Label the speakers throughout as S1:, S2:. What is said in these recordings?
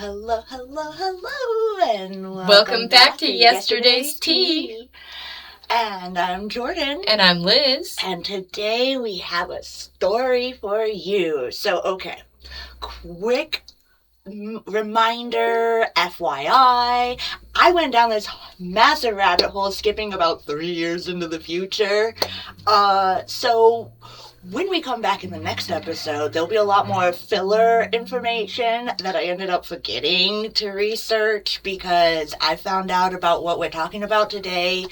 S1: hello, and
S2: welcome back to Yesterday's Tea.
S1: And I'm Jordan.
S2: And I'm Liz.
S1: And today we have a story for you. So, okay, quick reminder, FYI, I went down this massive rabbit hole skipping about 3 years into the future. So when we come back in the next episode, there'll be a lot more filler information that I ended up forgetting to research because I found out about what we're talking about today.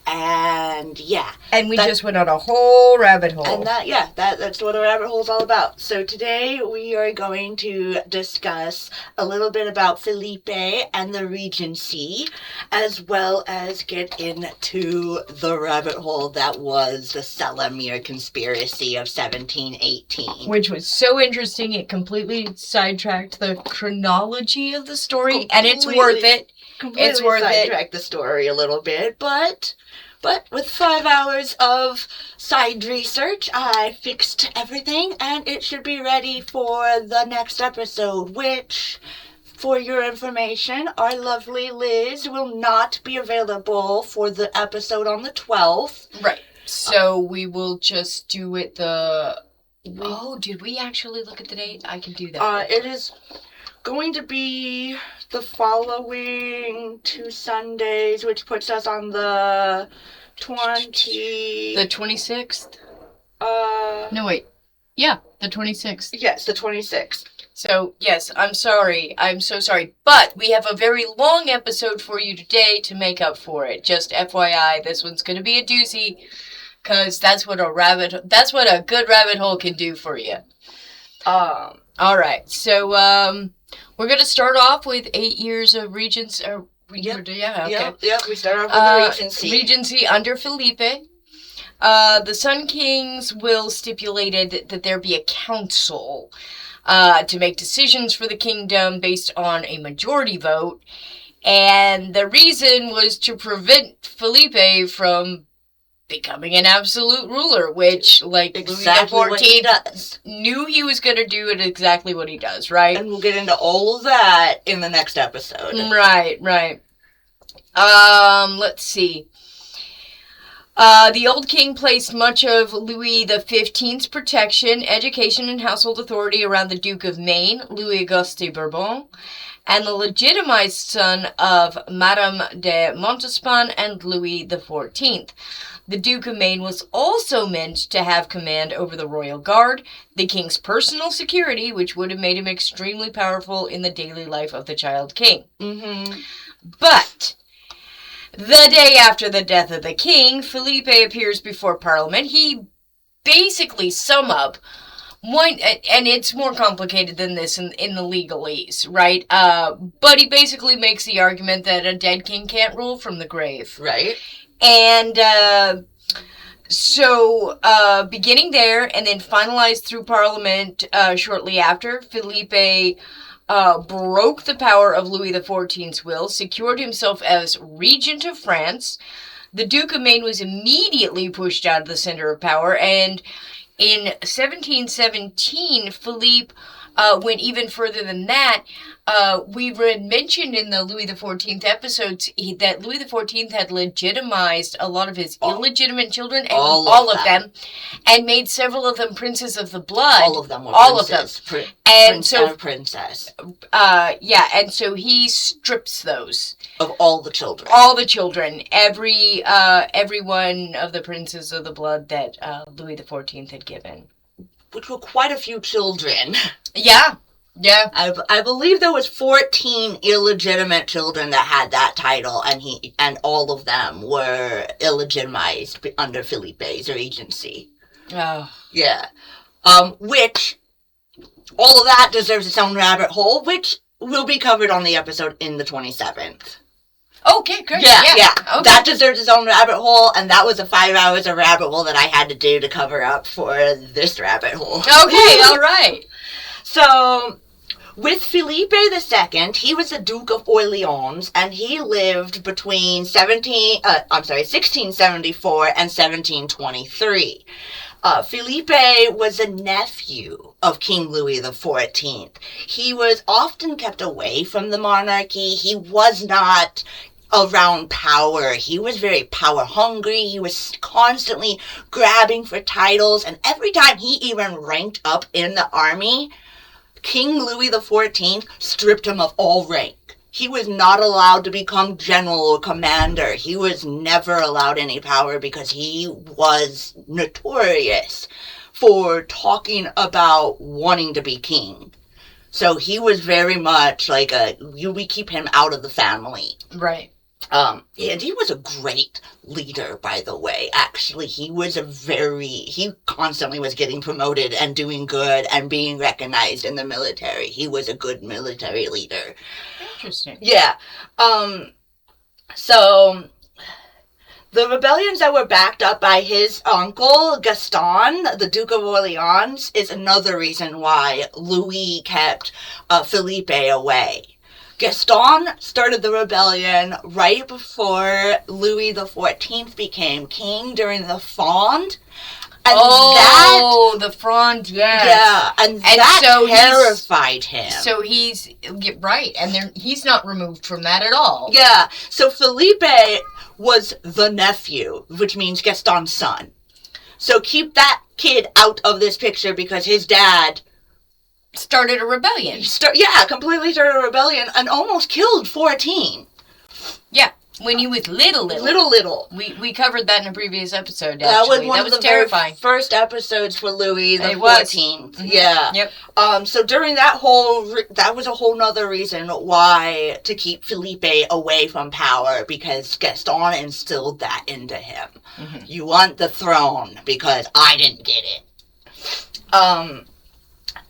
S1: And yeah.
S2: And we just went on a whole rabbit hole.
S1: And that's what a rabbit hole is all about. So today we are going to discuss a little bit about Felipe and the Regency, as well as get into the rabbit hole that was the Cellemere Conspiracy of 1718.
S2: Which was so interesting, it completely sidetracked the chronology of the story, and it's worth it.
S1: It's worth it. Sidetracked the story a little bit, but with 5 hours of side research, I fixed everything, and it should be ready for the next episode, which, for your information, our lovely Liz will not be available for the episode on the 12th.
S2: Right. So we will just do it did we actually look at the date? I can do that.
S1: It is going to be the following 2 Sundays, which puts us on the
S2: 26th? No, wait. Yeah, the 26th.
S1: Yes, the 26th.
S2: So, yes, I'm sorry. I'm so sorry. But we have a very long episode for you today to make up for it. Just FYI, this one's going to be a doozy, because that's what a good rabbit hole can do for you. All right. So, we're going to start off with 8 years of Regency.
S1: Yep, we start off with the Regency.
S2: Regency under Felipe. The Sun Kings will stipulated that there be a council to make decisions for the kingdom based on a majority vote. And the reason was to prevent Felipe from becoming an absolute ruler, which, like,
S1: exactly
S2: Louis XIV knew he was going to do it exactly what he does, right?
S1: And we'll get into all of that in the next episode.
S2: Right. Let's see. The old king placed much of Louis XV's protection, education, and household authority around the Duke of Maine, Louis Auguste de Bourbon, and the legitimized son of Madame de Montespan and Louis XIV. The Duke of Maine was also meant to have command over the royal guard, the king's personal security, which would have made him extremely powerful in the daily life of the child king.
S1: Mm-hmm.
S2: But the day after the death of the king, Felipe appears before Parliament. He basically sum up one, and it's more complicated than this in the legalese, right? But he basically makes the argument that a dead king can't rule from the grave.
S1: Right.
S2: And so beginning there and then finalized through Parliament shortly after, Felipe broke the power of Louis XIV's will, secured himself as regent of France. The Duke of Maine was immediately pushed out of the center of power, and in 1717, Philippe went even further than that. We had mentioned in the Louis XIV episodes that Louis XIV had legitimized a lot of his illegitimate children, and all of them, and made several of them princes of the blood.
S1: All of them were princes.
S2: And so,
S1: princess.
S2: And so he strips those
S1: of all the children.
S2: All the children, every one of the princes of the blood that Louis XIV had given,
S1: which were quite a few children.
S2: Yeah.
S1: I believe there was 14 illegitimate children that had that title, and all of them were illegitimized under Felipe's regency.
S2: Oh.
S1: Yeah. Which, all of that deserves its own rabbit hole, which will be covered on the episode in the 27th.
S2: Okay, great.
S1: Yeah.
S2: Okay.
S1: That deserves its own rabbit hole, and that was the 5 hours of rabbit hole that I had to do to cover up for this rabbit hole.
S2: Okay, all right.
S1: So, with Felipe II, he was the Duke of Orleans, and he lived between 1674 and 1723. Felipe was a nephew of King Louis XIV. He was often kept away from the monarchy. He was not around power. He was very power hungry. He was constantly grabbing for titles. And every time he even ranked up in the army, King Louis XIV stripped him of all rank. He was not allowed to become general or commander. He was never allowed any power because he was notorious for talking about wanting to be king. So he was very much like we keep him out of the family.
S2: Right.
S1: And he was a great leader, by the way. Actually, he constantly was getting promoted and doing good and being recognized in the military. He was a good military leader.
S2: Interesting.
S1: Yeah. So the rebellions that were backed up by his uncle, Gaston, the Duke of Orleans, is another reason why Louis kept Felipe away. Gaston started the rebellion right before Louis XIV became king during the Fronde. And
S2: the Fronde, yes.
S1: Yeah, and that so terrified him.
S2: So right, and he's not removed from that at all.
S1: Yeah, so Felipe was the nephew, which means Gaston's son. So keep that kid out of this picture because his dad
S2: started a rebellion.
S1: Completely started a rebellion and almost killed 14.
S2: Yeah, when he was little.
S1: Little.
S2: We covered that in a previous episode, actually.
S1: That was one of the
S2: terrifying.
S1: First episodes for Louis the 14th.
S2: Mm-hmm.
S1: Yeah.
S2: Yep.
S1: So during that was a whole nother reason why to keep Felipe away from power, because Gaston instilled that into him. Mm-hmm. You want the throne because I didn't get it.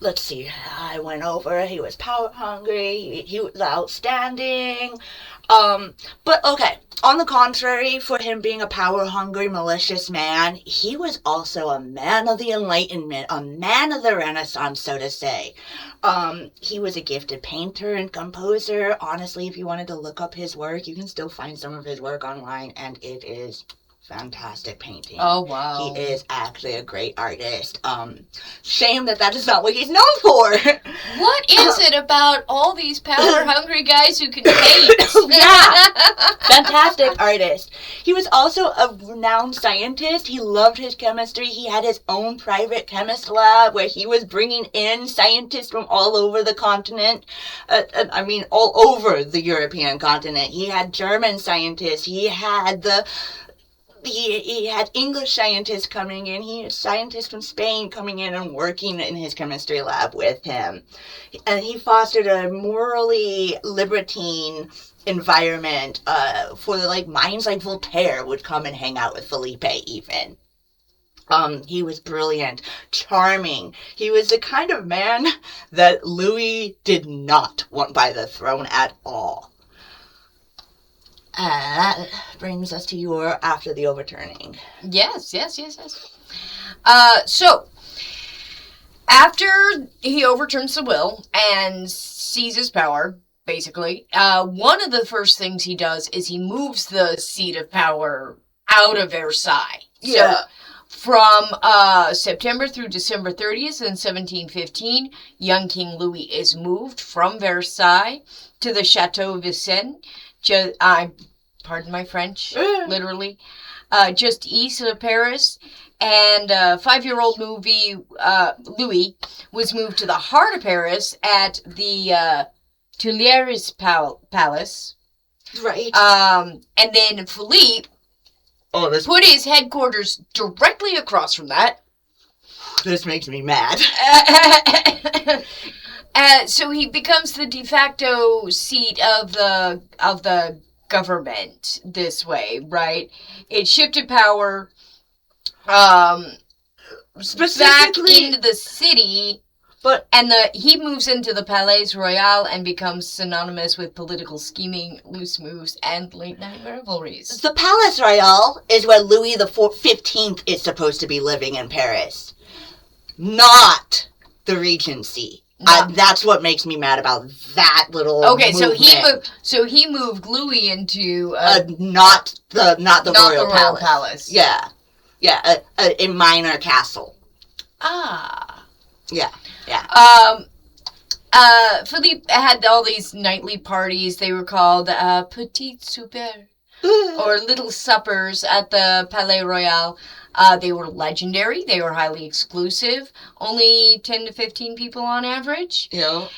S1: Let's see, I went over, he was power hungry, he was outstanding, but okay, on the contrary, for him being a power hungry, malicious man, he was also a man of the Enlightenment, a man of the Renaissance, so to say. He was a gifted painter and composer. Honestly, if you wanted to look up his work, you can still find some of his work online, and it is fantastic painting.
S2: Oh, wow.
S1: He is actually a great artist. Shame that is not what he's known for.
S2: What is it about all these power-hungry guys who can paint?
S1: Yeah. Fantastic artist. He was also a renowned scientist. He loved his chemistry. He had his own private chemist lab where he was bringing in scientists from all over the continent. All over the European continent. He had German scientists. He had He had English scientists coming in. He had scientists from Spain coming in and working in his chemistry lab with him. And he fostered a morally libertine environment for minds like Voltaire would come and hang out with Felipe even. He was brilliant, charming. He was the kind of man that Louis did not want by the throne at all. That brings us to your after the overturning.
S2: Yes. So, after he overturns the will and seizes power, basically, one of the first things he does is he moves the seat of power out of Versailles.
S1: Yeah.
S2: So, from September through December 30th in 1715, young King Louis is moved from Versailles to the Chateau Vincennes, pardon my French, literally, just east of Paris. And 5-year-old Louis was moved to the heart of Paris at the Tuileries Palace.
S1: Right.
S2: And then Philippe put his headquarters directly across from that.
S1: This makes me mad.
S2: So he becomes the de facto seat of the government this way, right? It shifted power back into the city, and he moves into the Palais Royal and becomes synonymous with political scheming, loose moves, and late-night revelries.
S1: The Palais Royal is where Louis XV is supposed to be living in Paris, not the Regency. That's what makes me mad about that little movement.
S2: So he moved Louis into
S1: not the Royal Palace. Yeah. Yeah, a minor castle.
S2: Ah.
S1: Yeah, yeah.
S2: Philippe had all these nightly parties. They were called Petit Souper, or Little Suppers at the Palais Royal. They were legendary. They were highly exclusive. Only 10 to 15 people on average.
S1: Yeah.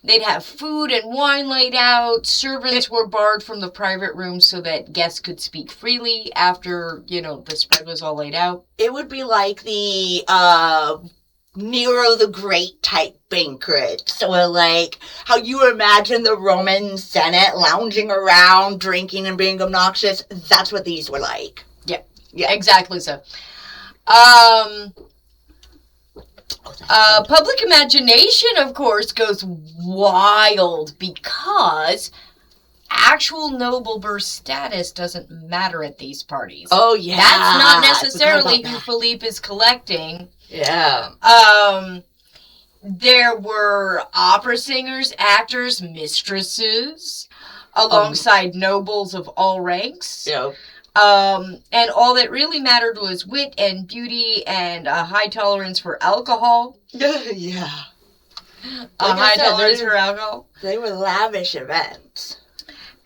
S2: They'd have food and wine laid out. Servants were barred from the private rooms so that guests could speak freely after, the spread was all laid out.
S1: It would be like the Nero the Great type banquet. So like how you imagine the Roman Senate lounging around, drinking and being obnoxious. That's what these were like.
S2: Yeah, exactly so. Public imagination, of course, goes wild because actual noble birth status doesn't matter at these parties.
S1: Oh, yeah.
S2: That's not necessarily who Philippe is collecting.
S1: Yeah.
S2: There were opera singers, actors, mistresses, alongside nobles of all ranks.
S1: Yeah.
S2: And all that really mattered was wit and beauty and a high tolerance for alcohol.
S1: Yeah.
S2: A high tolerance for alcohol.
S1: They were lavish events.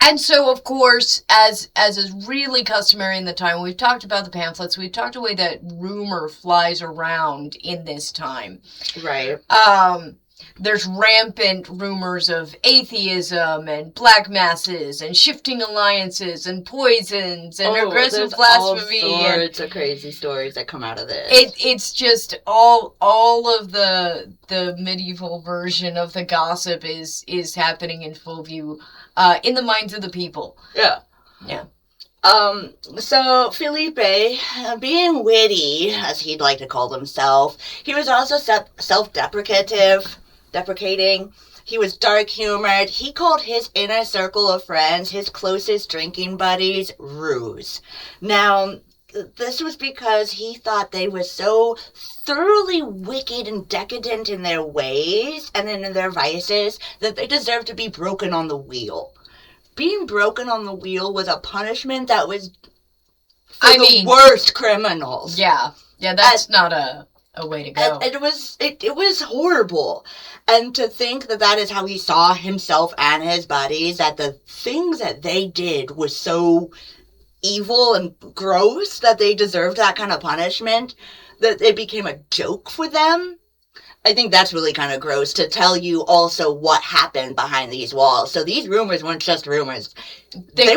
S2: And so, of course, as is really customary in the time, we've talked about the pamphlets, we've talked the way that rumor flies around in this time.
S1: Right.
S2: There's rampant rumors of atheism and black masses and shifting alliances and poisons and aggressive blasphemy.
S1: All sorts of crazy stories that come out of this.
S2: It's just all of the medieval version of the gossip is happening in full view in the minds of the people.
S1: Yeah.
S2: Yeah.
S1: So Felipe, being witty, as he'd like to call himself, he was also deprecating. He was dark-humored. He called his inner circle of friends, his closest drinking buddies, ruse. Now, this was because he thought they were so thoroughly wicked and decadent in their ways and in their vices that they deserved to be broken on the wheel. Being broken on the wheel was a punishment that was for the worst criminals.
S2: Yeah, that's not a way to go.
S1: It was horrible. And to think that is how he saw himself and his buddies, that the things that they did was so evil and gross that they deserved that kind of punishment, that it became a joke for them. I think that's really kind of gross, to tell you also what happened behind these walls. So these rumors weren't just rumors.
S2: They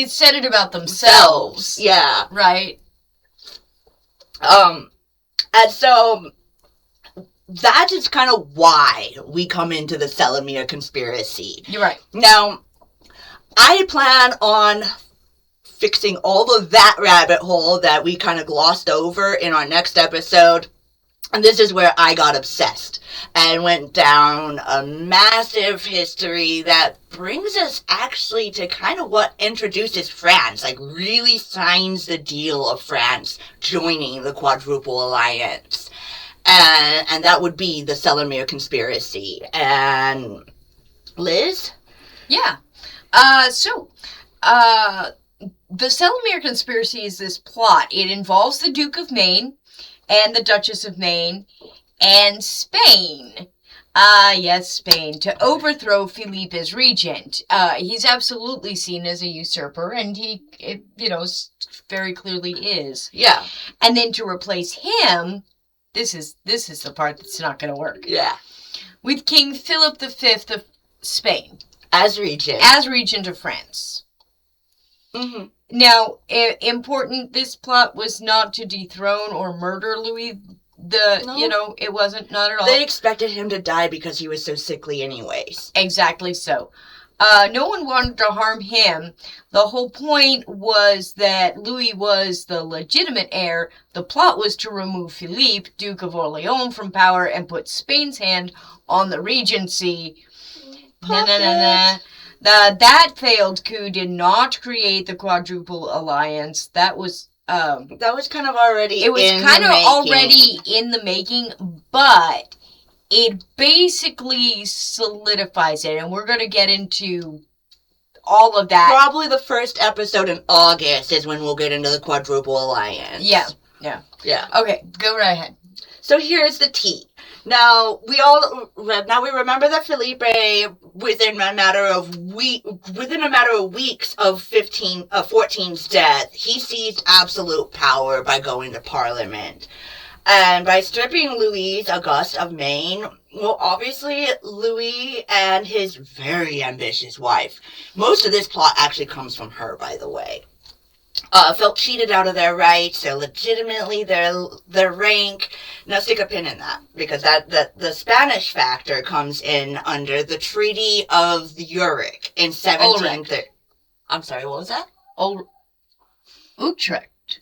S2: said it about themselves.
S1: Yeah.
S2: Right.
S1: And so that is kind of why we come into the Cellemere Conspiracy.
S2: You're right.
S1: Now, I plan on fixing all of that rabbit hole that we kind of glossed over in our next episode. And this is where I got obsessed and went down a massive history that brings us actually to kind of what introduces France, like really signs the deal of France joining the Quadruple Alliance. And that would be the Cellemere Conspiracy. And Liz?
S2: Yeah. The Cellemere Conspiracy is this plot. It involves the Duke of Maine and the Duchess of Maine and Spain. Yes, Spain, to overthrow Philippe as regent. He's absolutely seen as a usurper, and he very clearly is.
S1: Yeah.
S2: And then to replace him, this is the part that's not going to work.
S1: Yeah.
S2: With King Philip V of Spain.
S1: As regent.
S2: As regent of France.
S1: Mm-hmm.
S2: Now, important, this plot was not to dethrone or murder Louis. It wasn't, not at all.
S1: They expected him to die because he was so sickly anyways.
S2: Exactly so. No one wanted to harm him. The whole point was that Louis was the legitimate heir. The plot was to remove Philippe, Duke of Orleans, from power and put Spain's hand on the Regency. That failed coup did not create the Quadruple Alliance. That was
S1: kind of already
S2: already in the making, but it basically solidifies it, and we're going to get into all of that.
S1: Probably the first episode in August is when we'll get into the Quadruple Alliance.
S2: Yeah. Okay, go right ahead.
S1: So here's the tea. Now we remember that Felipe, within a matter of weeks of 14's death, he seized absolute power by going to Parliament. And by stripping Louis Auguste of Maine, well, obviously, Louis and his very ambitious wife, most of this plot actually comes from her, by the way, felt cheated out of their rights, their legitimately, their rank. Now, stick a pin in that, because the Spanish factor comes in under the Treaty of Zurich in 1730. I'm sorry, what was that?
S2: Utrecht.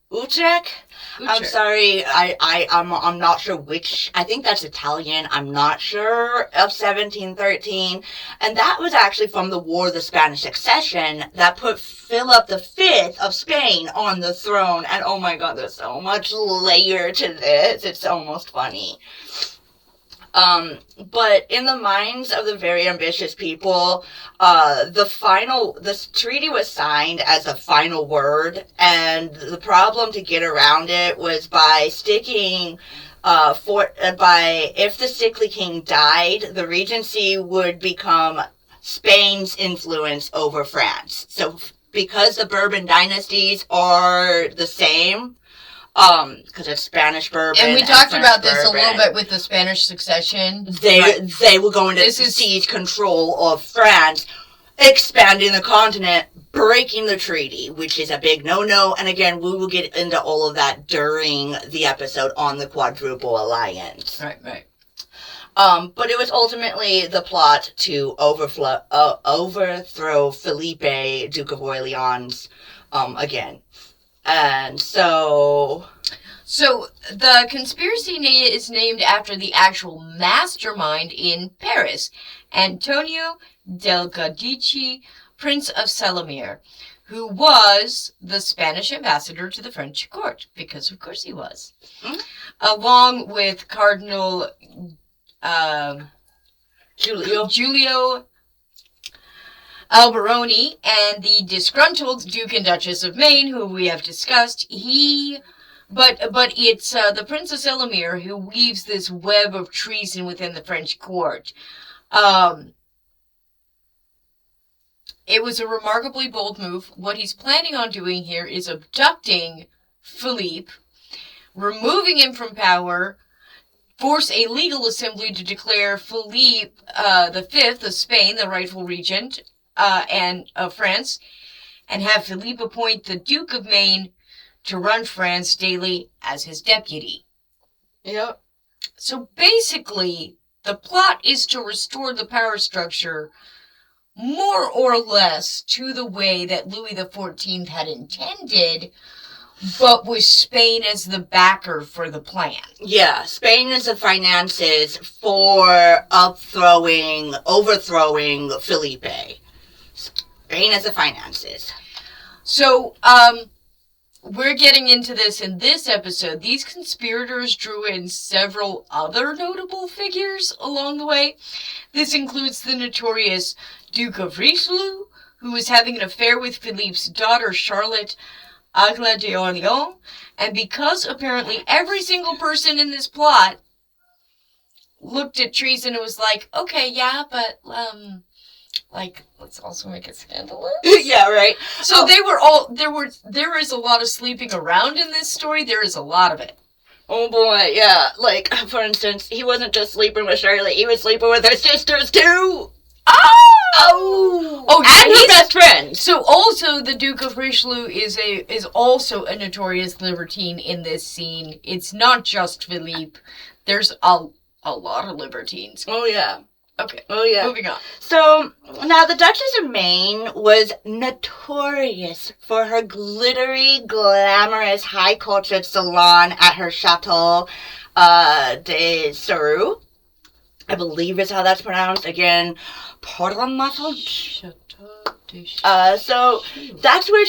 S1: Utrecht? I'm sorry, I'm not sure which, I think that's Italian, I'm not sure, of 1713, and that was actually from the War of the Spanish Succession that put Philip V of Spain on the throne, and oh my god, there's so much layer to this, it's almost funny. But in the minds of the very ambitious people, this treaty was signed as a final word, and the problem to get around it was by sticking, if the sickly king died, the Regency would become Spain's influence over France. So, because the Bourbon dynasties are the same, because it's Spanish bourbon.
S2: And we talked about this a little bit with the Spanish succession.
S1: They were going to seize control of France, expanding the continent, breaking the treaty, which is a big no-no. And again, we will get into all of that during the episode on the Quadruple Alliance.
S2: Right.
S1: But it was ultimately the plot to overthrow Felipe, Duke of Orleans, again. And so
S2: the conspiracy is named after the actual mastermind in Paris, Antonio del Giudice, Prince of Cellemere, who was the Spanish ambassador to the French court, because of course he was, along with Cardinal Giulio Alberoni and the disgruntled Duke and Duchess of Maine, who we have discussed. But it's the Prince of Cellemere who weaves this web of treason within the French court. It was a remarkably bold move. What he's planning on doing here is abducting Philippe, removing him from power, force a legal assembly to declare Philippe V of Spain the rightful regent, and of France, and have Philippe appoint the Duke of Maine to run France daily as his deputy.
S1: Yep.
S2: So basically, the plot is to restore the power structure more or less to the way that Louis XIV had intended, but with Spain as the backer for the plan.
S1: Yeah, Spain is the finances for overthrowing Felipe. Spain is the finances.
S2: So, we're getting into this in this episode. These conspirators drew in several other notable figures along the way. This includes the notorious Duke of Richelieu, who was having an affair with Philippe's daughter, Charlotte Agla de Orleans. And because apparently every single person in this plot looked at treason and was like, okay, yeah, but, let's also make it scandalous.
S1: Yeah, right.
S2: So there is a lot of sleeping around in this story. There is a lot of it.
S1: Oh boy, yeah. Like, for instance, he wasn't just sleeping with Charlotte, he was sleeping with her sisters too! Oh, and her best friend.
S2: So also the Duke of Richelieu is also a notorious libertine in this scene. It's not just Philippe. There's a lot of libertines.
S1: Oh yeah.
S2: Okay.
S1: Oh yeah.
S2: Moving on.
S1: So now the Duchess of Maine was notorious for her glittery, glamorous, high-cultured salon at her Chateau de Sourou. I believe is how that's pronounced. Again, pardon my French. So that's where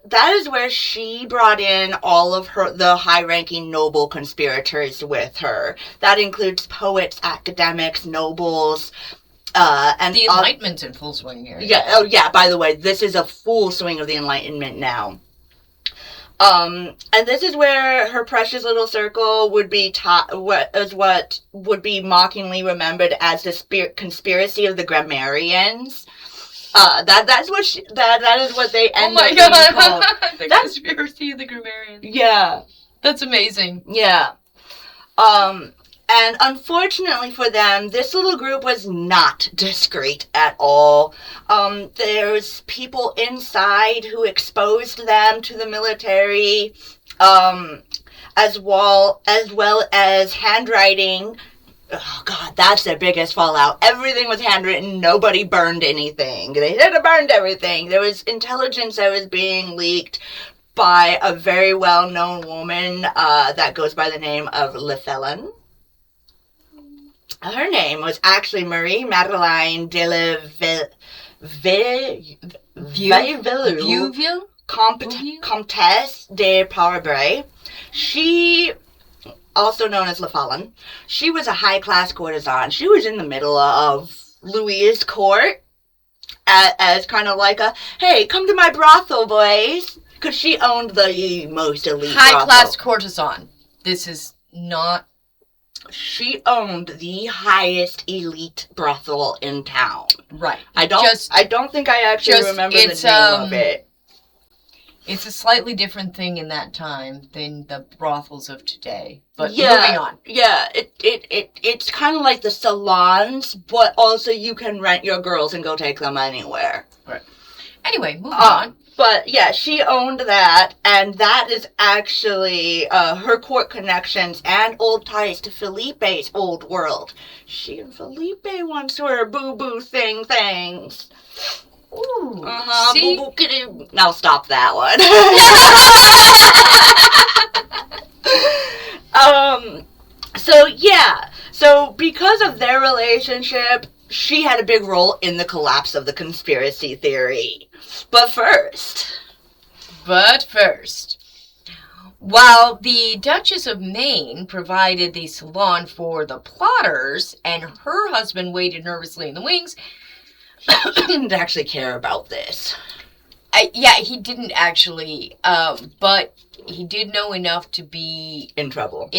S1: that is where she brought in all of the high-ranking noble conspirators with her. That includes poets, academics, nobles, And
S2: the Enlightenment's in full swing here.
S1: Yeah. Oh, yeah. By the way, this is a full swing of the Enlightenment now. And this is where her precious little circle would be what would be mockingly remembered as the conspiracy of the grammarians. That's what that is what they end up being called.
S2: The conspiracy of the grammarians.
S1: Yeah.
S2: That's amazing.
S1: Yeah. And unfortunately for them, this little group was not discreet at all. There's people inside who exposed them to the military, as well as handwriting. Oh, God, that's their biggest fallout. Everything was handwritten. Nobody burned anything. They should have burned everything. There was intelligence that was being leaked by a very well-known woman that goes by the name of Le Felon. Her name was actually Marie Madeleine de la
S2: Vieux?
S1: Comtesse de Parabray. She, also known as La Felon, she was a high-class courtesan. She was in the middle of Louis's court as kind of like a, hey, come to my brothel, boys. Because she owned the most elite
S2: high-class courtesan. This is not...
S1: She owned the highest elite brothel in town.
S2: Right.
S1: I don't think I actually remember the name of it.
S2: It's a slightly different thing in that time than the brothels of today. But
S1: yeah,
S2: moving on.
S1: Yeah, it's kind of like the salons, but also you can rent your girls and go take them anywhere.
S2: Right. Anyway, moving on.
S1: But yeah, she owned that, and that is actually her court connections and old ties to Felipe's old world. She and Felipe once were boo-boo things.
S2: Ooh,
S1: see? Boo-boo. Now stop that one. So because of their relationship, she had a big role in the collapse of the conspiracy theory. But first,
S2: while the Duchess of Maine provided the salon for the plotters and her husband waited nervously in the wings,
S1: he didn't actually care about this.
S2: He didn't actually, but he did know enough to be
S1: in trouble.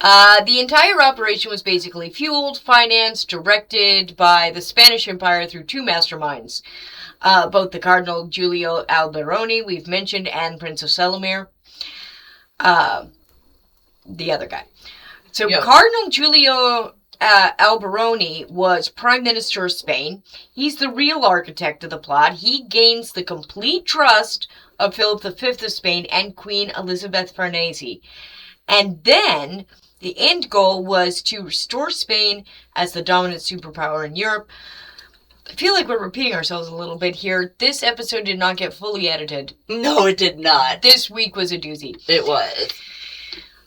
S2: The entire operation was basically fueled, financed, directed by the Spanish Empire through two masterminds. Both the Cardinal Giulio Alberoni, we've mentioned, and Prince of Cellemere. The other guy. So yep. Cardinal Giulio Alberoni was Prime Minister of Spain. He's the real architect of the plot. He gains the complete trust of Philip V of Spain and Queen Elizabeth Farnese. And then the end goal was to restore Spain as the dominant superpower in Europe. I feel like we're repeating ourselves a little bit here. This episode did not get fully edited.
S1: No, it did not.
S2: This week was a doozy.
S1: It was.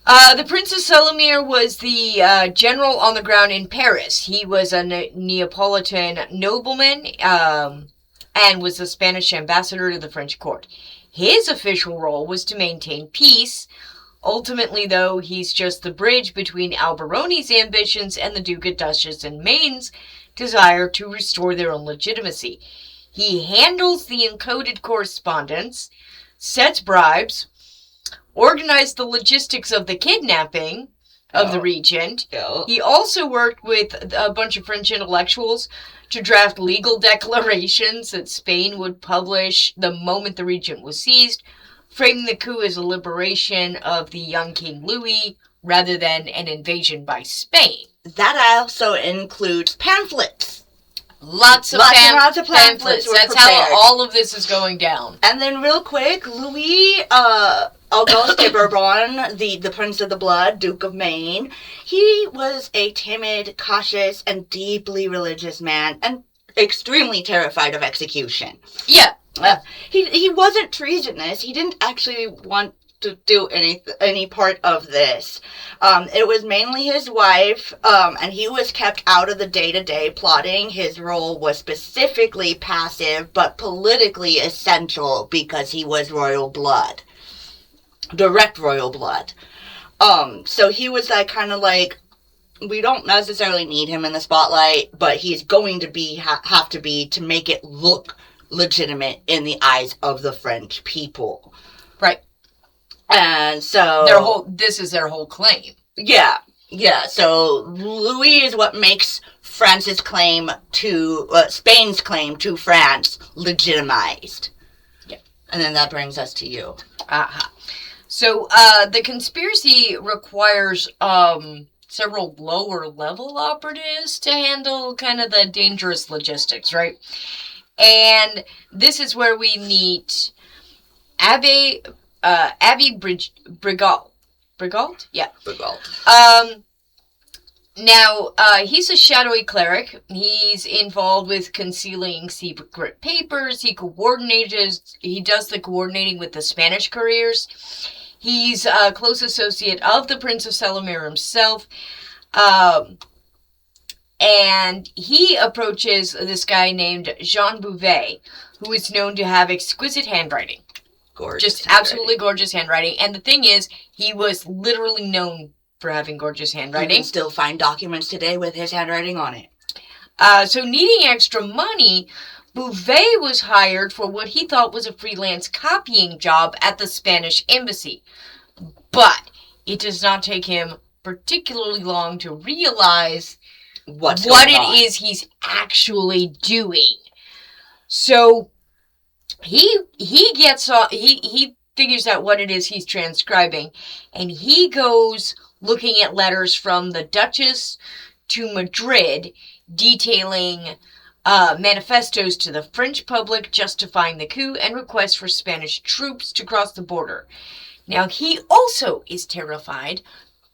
S2: The Prince of Cellemere was the general on the ground in Paris. He was a Neapolitan nobleman and was the Spanish ambassador to the French court. His official role was to maintain peace. Ultimately, though, he's just the bridge between Alberoni's ambitions and the Duke and Duchess and Maine's desire to restore their own legitimacy. He handles the encoded correspondence, sets bribes, organized the logistics of the kidnapping of the regent. Yeah. He also worked with a bunch of French intellectuals to draft legal declarations that Spain would publish the moment the regent was seized, framing the coup as a liberation of the young King Louis rather than an invasion by Spain.
S1: That also includes pamphlets.
S2: Lots of pamphlets. That's how all of this is going down.
S1: And then real quick, Louis Auguste de Bourbon, the Prince of the Blood, Duke of Maine, he was a timid, cautious, and deeply religious man, and extremely terrified of execution.
S2: Yeah.
S1: He wasn't treasonous. He didn't actually want to do any part of this. It was mainly his wife, and he was kept out of the day-to-day plotting. His role was specifically passive, but politically essential because he was royal blood. Direct royal blood. So he was that kind of like we don't necessarily need him in the spotlight, but he's going to be have to be to make it look legitimate in the eyes of the French people.
S2: Right.
S1: And so
S2: this is their whole claim.
S1: Yeah. So Louis is what makes France's claim to Spain's claim to France legitimized.
S2: Yeah.
S1: And then that brings us to you.
S2: So the conspiracy requires several lower level operatives to handle kind of the dangerous logistics, right? And this is where we meet Abbe Brigault. Brigault? Yeah.
S1: Brigault.
S2: Now, he's a shadowy cleric. He's involved with concealing secret papers. He does the coordinating with the Spanish couriers. He's a close associate of the Prince of Cellemere himself. And he approaches this guy named Jean Bouvet, who is known to have exquisite handwriting.
S1: Gorgeous.
S2: Just absolutely gorgeous handwriting. And the thing is, he was literally known for having gorgeous handwriting.
S1: You can still find documents today with his handwriting on it.
S2: So needing extra money, Bouvet was hired for what he thought was a freelance copying job at the Spanish embassy. But it does not take him particularly long to realize what it is he's actually doing. So he figures out what it is he's transcribing, and he goes looking at letters from the Duchess to Madrid detailing manifestos to the French public justifying the coup and requests for Spanish troops to cross the border. Now, he also is terrified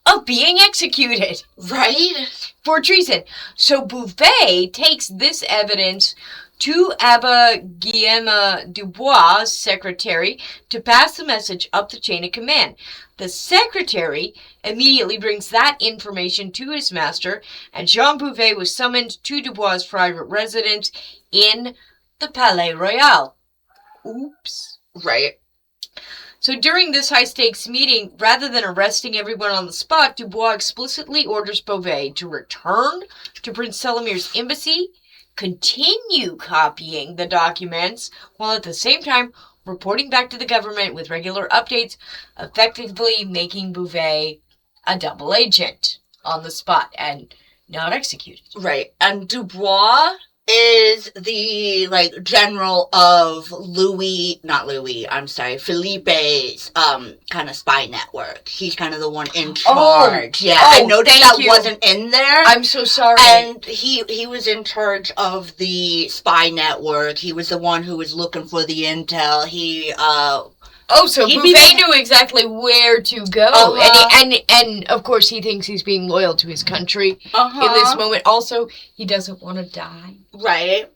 S2: of being executed.
S1: Right?
S2: For treason. So Bouvet takes this evidence to Abbe Guillaume Dubois' secretary to pass the message up the chain of command. The secretary immediately brings that information to his master, and Jean Bouvet was summoned to Dubois' private residence in the Palais Royal. Oops.
S1: Right.
S2: So during this high-stakes meeting, rather than arresting everyone on the spot, Dubois explicitly orders Bouvet to return to Prince Cellemere's embassy, continue copying the documents, while at the same time reporting back to the government with regular updates, effectively making Bouvet a double agent on the spot and not executed.
S1: Right. And Dubois is the, general of Felipe's, kind of spy network. He's kind of the one in charge. I noticed that wasn't in there.
S2: I'm so sorry.
S1: And he was in charge of the spy network. He was the one who was looking for the intel.
S2: So Bouvet knew exactly where to go. And of course he thinks he's being loyal to his country in this moment. Also, he doesn't want to die.
S1: Right.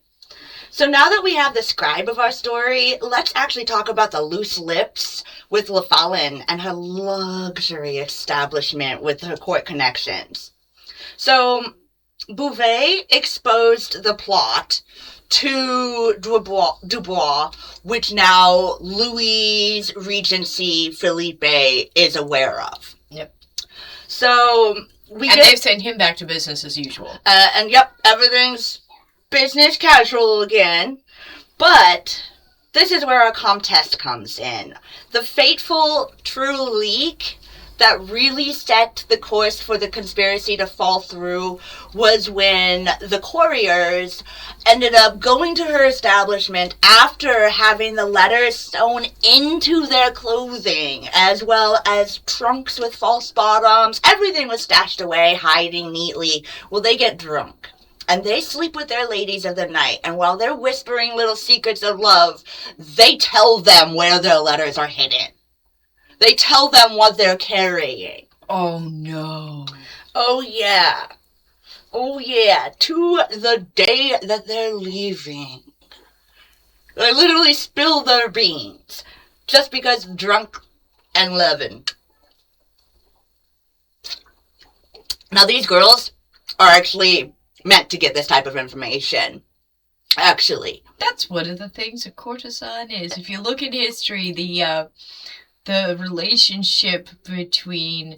S1: So now that we have the scribe of our story, let's actually talk about the loose lips with La Fallon and her luxury establishment with her court connections. So Bouvet exposed the plot to Dubois, which now Louis Regency Felipe is aware of.
S2: Yep.
S1: So
S2: they've sent him back to business as usual.
S1: Everything's business casual again. But this is where our contest comes in. The fateful true leak that really set the course for the conspiracy to fall through was when the couriers ended up going to her establishment after having the letters sewn into their clothing, as well as trunks with false bottoms. Everything was stashed away, hiding neatly. Well, they get drunk. And they sleep with their ladies of the night. And while they're whispering little secrets of love, they tell them where their letters are hidden. They tell them what they're carrying.
S2: Oh, no.
S1: Oh, yeah. Oh, yeah. To the day that they're leaving. They literally spill their beans. Just because drunk and loving. Now, these girls are actually meant to get this type of information. Actually.
S2: That's one of the things a courtesan is. If you look in history, the relationship between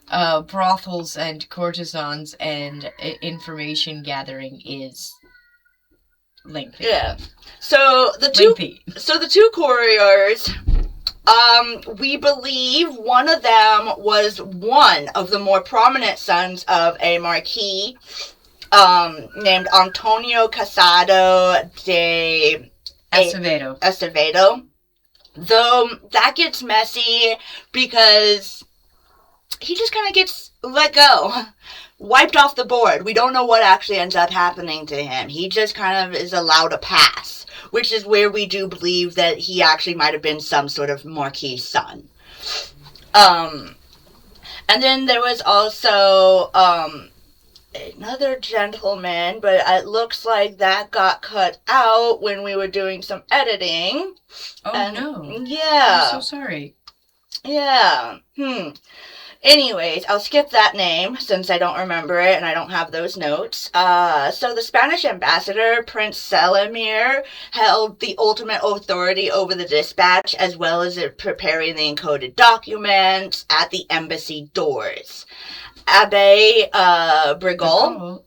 S2: brothels and courtesans and information gathering is lengthy.
S1: Yeah. So the two couriers, we believe one of them was one of the more prominent sons of a marquis, named Antonio Casado de Acevedo. Though that gets messy because he just kind of gets let go, wiped off the board. We don't know what actually ends up happening to him. He just kind of is allowed a pass, which is where we do believe that he actually might have been some sort of marquis son. And then there was also another gentleman, but it looks like that got cut out when we were doing some editing.
S2: Oh, no.
S1: Yeah.
S2: I'm so sorry.
S1: Yeah. Anyways, I'll skip that name since I don't remember it and I don't have those notes. So the Spanish ambassador, Prince Cellemere, held the ultimate authority over the dispatch as well as preparing the encoded documents at the embassy doors. Abbe Brigol,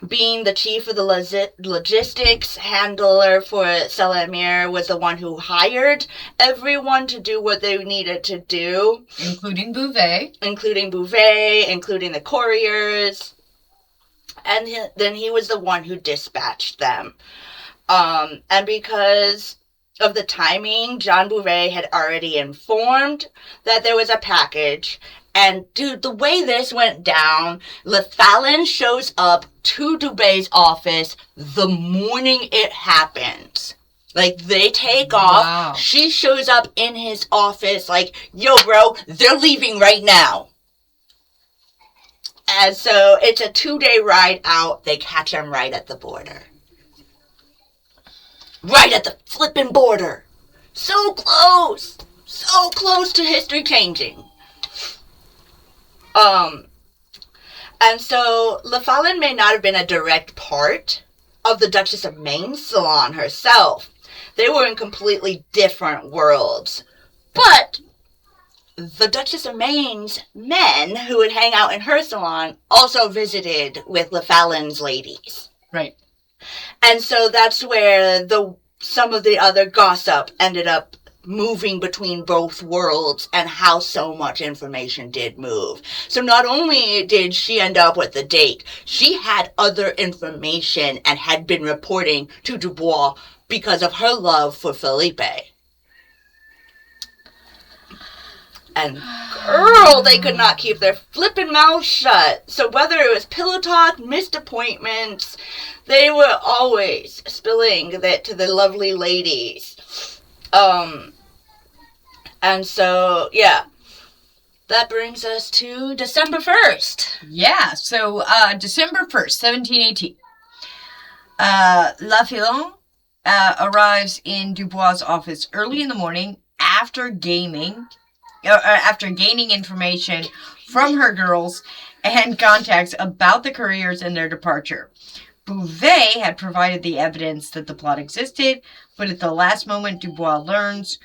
S1: being the chief of the logistics handler for Cellemere, was the one who hired everyone to do what they needed to do.
S2: Including Bouvet, including
S1: the couriers. And then he was the one who dispatched them. And because of the timing, John Bouvet had already informed that there was a package. And, dude, the way this went down, Lefalin shows up to Bouvet's office the morning it happens. Like, they take off.
S2: Wow.
S1: She shows up in his office like, yo, bro, they're leaving right now. And so it's a 2-day ride out. They catch him right at the border. Right at the flippin' border. So close. So close to history changing. And so Lefalin may not have been a direct part of the Duchess of Maine's salon herself. They were in completely different worlds. But the Duchess of Maine's men who would hang out in her salon also visited with Lefalin's ladies.
S2: Right.
S1: And so that's where some of the other gossip ended up moving between both worlds and how so much information did move. So not only did she end up with the date, she had other information and had been reporting to Dubois because of her love for Felipe. And girl, they could not keep their flippin' mouths shut. So whether it was pillow talk, missed appointments, they were always spilling that to the lovely ladies. And so, yeah, that brings us to December 1st.
S2: Yeah, so December 1st, 1718. Lafilon arrives in Dubois' office early in the morning after gaining information from her girls and contacts about the couriers and their departure. Bouvet had provided the evidence that the plot existed, but at the last moment, Dubois learns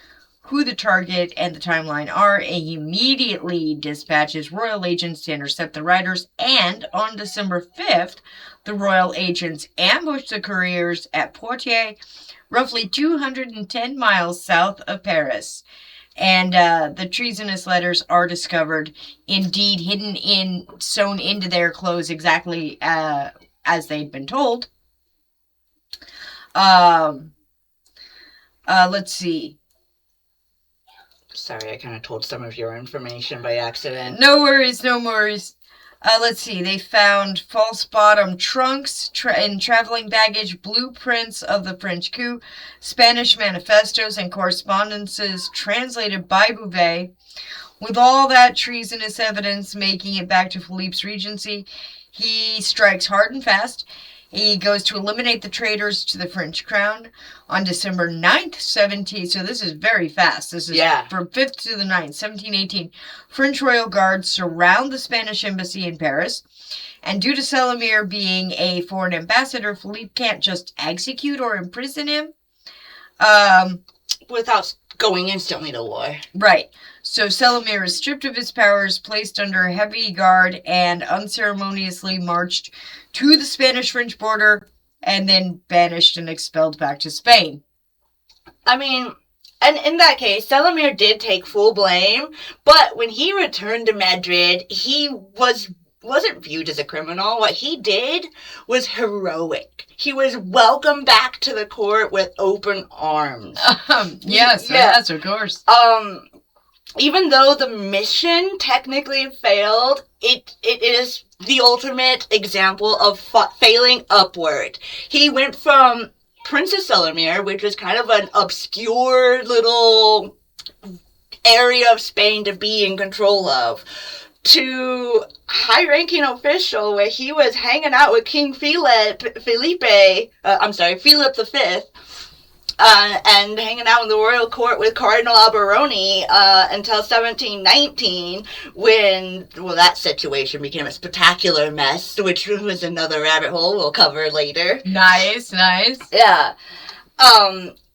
S2: who the target and the timeline are, and he immediately dispatches royal agents to intercept the riders, and on December 5th, the royal agents ambushed the couriers at Poitiers, roughly 210 miles south of Paris. And the treasonous letters are discovered, indeed sewn into their clothes exactly as they'd been told. Let's see.
S1: Sorry, I kind of told some of your information by accident.
S2: No worries. Let's see. They found false bottom trunks and traveling baggage, blueprints of the French coup, Spanish manifestos and correspondences translated by Bouvet. With all that treasonous evidence making it back to Philippe's Regency, he strikes hard and fast. He goes to eliminate the traitors to the French crown on December 9th, so this is very fast. This is from 5th to the 9th, 1718. French royal guards surround the Spanish embassy in Paris. And due to Cellemere being a foreign ambassador, Philippe can't just execute or imprison him.
S1: Without going instantly to war.
S2: Right. So Cellemere is stripped of his powers, placed under heavy guard, and unceremoniously marched to the Spanish-French border, and then banished and expelled back to Spain.
S1: I mean, and in that case, Cellemere did take full blame, but when he returned to Madrid, he wasn't viewed as a criminal. What he did was heroic. He was welcomed back to the court with open arms.
S2: Yes, of course.
S1: Even though the mission technically failed, it is the ultimate example of failing upward. He went from Princess Cellemere, which was kind of an obscure little area of Spain to be in control of, to high-ranking official where he was hanging out with King Philip V, and hanging out in the royal court with Cardinal Alberoni until 1719, when, that situation became a spectacular mess, which was another rabbit hole we'll cover later.
S2: Nice.
S1: Yeah.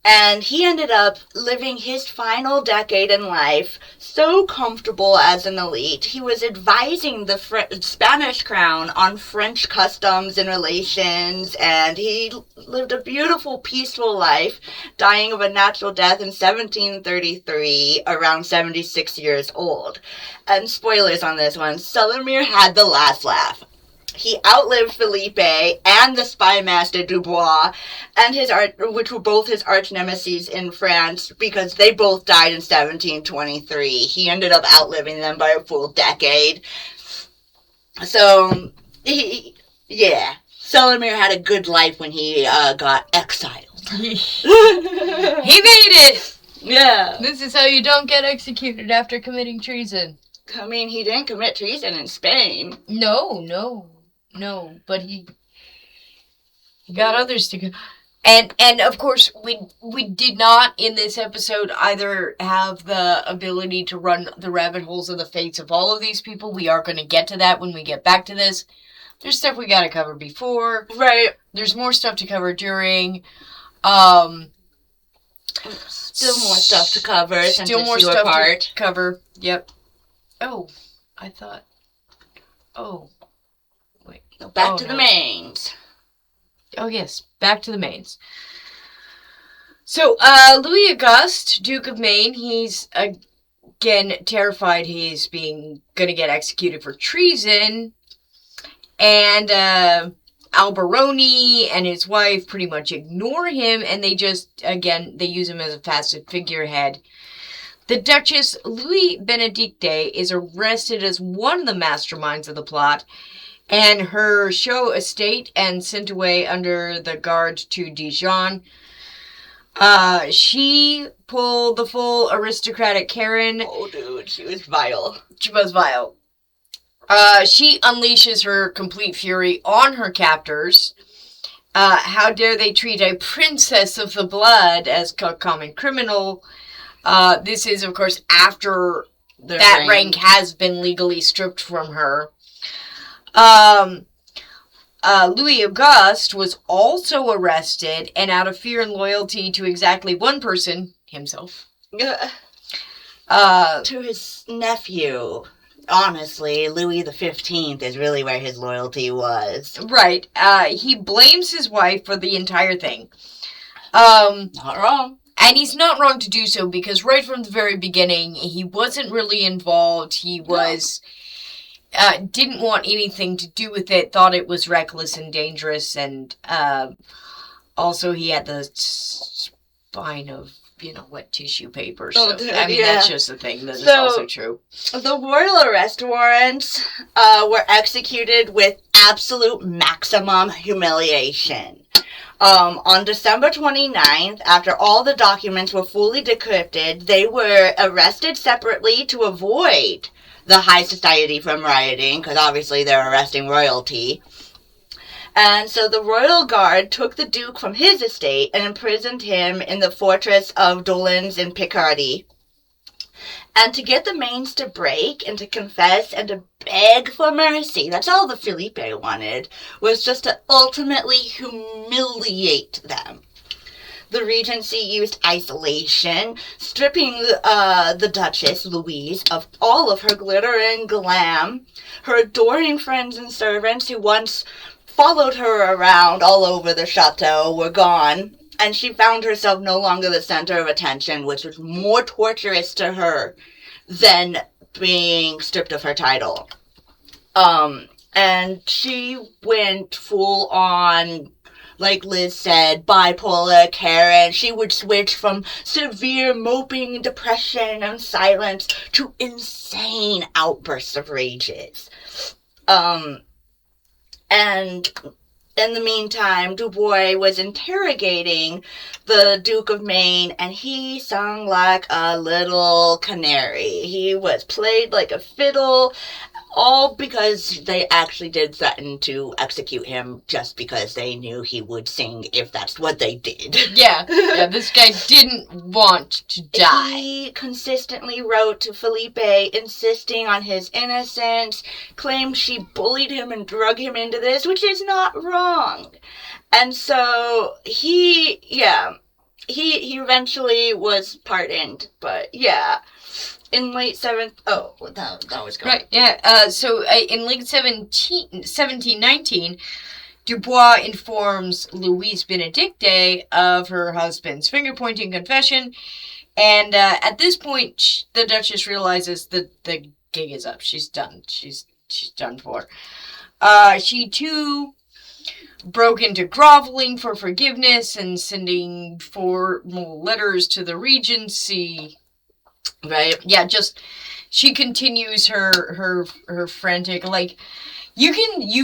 S1: And he ended up living his final decade in life so comfortable as an elite. He was advising the Spanish crown on French customs and relations, and he lived a beautiful, peaceful life, dying of a natural death in 1733, around 76 years old. And spoilers on this one, Cellemere had the last laugh. He outlived Felipe and the spy master Dubois, and which were both his arch nemesis in France, because they both died in 1723. He ended up outliving them by a full decade. So, Cellemere had a good life when he got exiled.
S2: He made it!
S1: Yeah.
S2: This is how you don't get executed after committing treason.
S1: I mean, he didn't commit treason in Spain.
S2: No, but he got others to go. And of course, we did not in this episode either have the ability to run the rabbit holes of the fates of all of these people. We are going to get to that when we get back to this. There's stuff we got to cover before.
S1: Right.
S2: There's more stuff to cover during.
S1: Still more stuff to cover.
S2: Still more stuff to cover. Yep. Oh, I thought. Oh. Wait.
S1: Back to the mains.
S2: Oh, yes. Back to the mains. So, Louis Auguste, Duke of Maine, he's, again, terrified he's gonna get executed for treason. And, Alberoni and his wife pretty much ignore him, and they use him as a passive figurehead. The Duchess Louis Benedicte is arrested as one of the masterminds of the plot, and her show estate and sent away under the guard to Dijon. She pulled the full aristocratic Karen.
S1: Oh, dude, she was vile.
S2: She was vile. She unleashes her complete fury on her captors. How dare they treat a princess of the blood as a common criminal? This is, of course, after that rank has been legally stripped from her. Louis Auguste was also arrested, and out of fear and loyalty to exactly one person, himself.
S1: To his nephew. Honestly, Louis XV is really where his loyalty was.
S2: Right. He blames his wife for the entire thing.
S1: Not wrong.
S2: And he's not wrong to do so, because right from the very beginning, he wasn't really involved. He was... didn't want anything to do with it, thought it was reckless and dangerous, and also he had the spine of, wet tissue paper. So, that's just a thing that is also true.
S1: The royal arrest warrants were executed with absolute maximum humiliation. On December 29th, after all the documents were fully decrypted, they were arrested separately to avoid the high society from rioting, because obviously they're arresting royalty. And so the royal guard took the Duke from his estate and imprisoned him in the fortress of Dolens in Picardy. And to get the Mains to break and to confess and to beg for mercy, that's all the Felipe wanted, was just to ultimately humiliate them. the Regency used isolation, stripping the Duchess, Louise, of all of her glitter and glam. Her adoring friends and servants who once followed her around all over the chateau were gone, and she found herself no longer the center of attention, which was more torturous to her than being stripped of her title. And she went full on, like Liz said, bipolar Karen. She would switch from severe moping, depression, and silence to insane outbursts of rages. And in the meantime, Dubois was interrogating the Duke of Maine, and he sung like a little canary. He was played like a fiddle, all because they actually did threaten to execute him just because they knew he would sing if that's what they did.
S2: Yeah, this guy didn't want to die.
S1: He consistently wrote to Felipe insisting on his innocence, claimed she bullied him and drug him into this, which is not wrong. And so he eventually was pardoned, but yeah. In late that was gone.
S2: Right, yeah. So in late 1719, Dubois informs Louise Benedicte of her husband's finger-pointing confession, and at this point, the Duchess realizes that the gig is up. She's done. She's done for. She, too, broke into groveling for forgiveness and sending formal letters to the Regency.
S1: Right.
S2: Yeah, she continues her frantic, like, you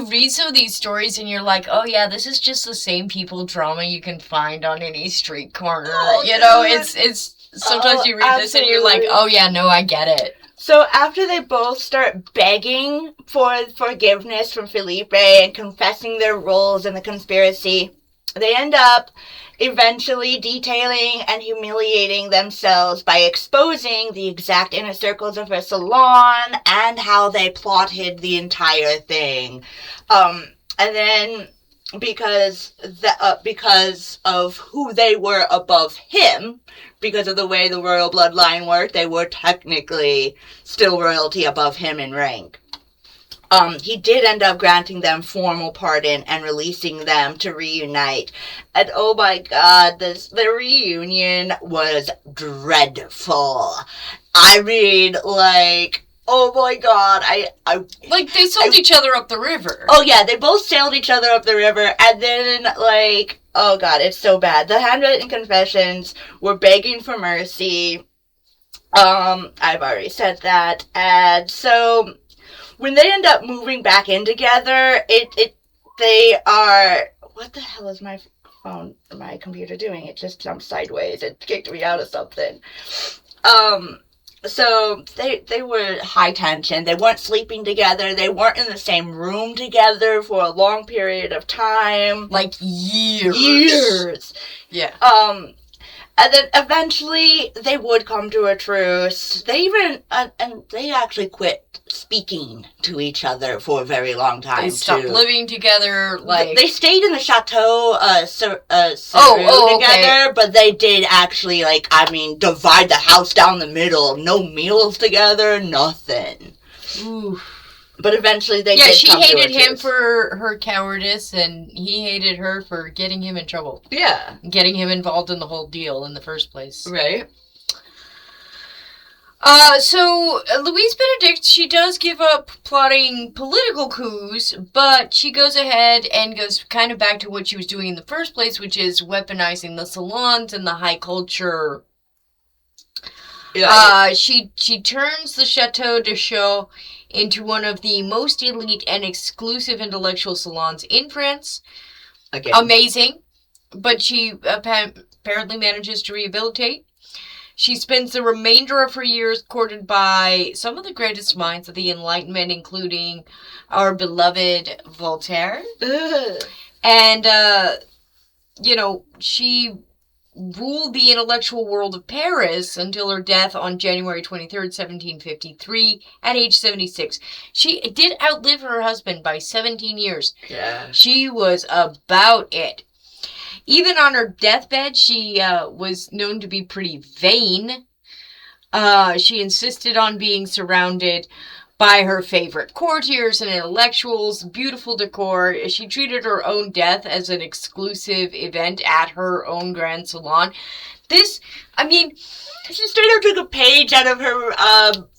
S2: read some of these stories and you're like, oh yeah, this is just the same people drama you can find on any street corner.
S1: Oh,
S2: it's sometimes you read this and you're like, oh yeah, no, I get it.
S1: So after they both start begging for forgiveness from Felipe and confessing their roles in the conspiracy, they end up eventually detailing and humiliating themselves by exposing the exact inner circles of her salon and how they plotted the entire thing. And then because of who they were above him, because of the way the royal bloodline worked, they were technically still royalty above him in rank. He did end up granting them formal pardon and releasing them to reunite. And oh my god, the reunion was dreadful. I mean, like, oh my god, I
S2: like, they sold each other up the river.
S1: Oh yeah, they both sailed each other up the river, and then, like, oh god, it's so bad. The handwritten confessions were begging for mercy. I've already said that, and so when they end up moving back in together, they are, what the hell is my computer doing? It just jumped sideways. It kicked me out of something. So they were high tension. They weren't sleeping together. They weren't in the same room together for a long period of time.
S2: Like years.
S1: Years.
S2: Yeah.
S1: And then eventually they would come to a truce. They even, and they actually quit speaking to each other for a very long time.
S2: They stopped living together, like...
S1: They stayed in the chateau, together,
S2: okay.
S1: But they did actually, like, divide the house down the middle. No meals together, nothing.
S2: Ooh.
S1: But eventually they
S2: did
S1: come
S2: she
S1: to a
S2: hated him
S1: truce.
S2: for her cowardice, and he hated her for getting him in trouble.
S1: Yeah.
S2: Getting him involved in the whole deal in the first place.
S1: Right.
S2: So Louise Benedict, she does give up plotting political coups, but she goes ahead and goes kind of back to what she was doing in the first place, which is weaponizing the salons and the high culture.
S1: Yeah.
S2: She turns the Chateau de Chaux into one of the most elite and exclusive intellectual salons in France.
S1: Again.
S2: Amazing. But she apparently manages to rehabilitate. She spends the remainder of her years courted by some of the greatest minds of the Enlightenment, including our beloved Voltaire.
S1: Ugh.
S2: And, she ruled the intellectual world of Paris until her death on January 23rd, 1753, at age 76. She did outlive her husband by 17 years.
S1: Yeah.
S2: She was about it. Even on her deathbed, she was known to be pretty vain. She insisted on being surrounded by her favorite courtiers and intellectuals, beautiful decor. She treated her own death as an exclusive event at her own grand salon. This, I mean,
S1: she straight up took a page out of her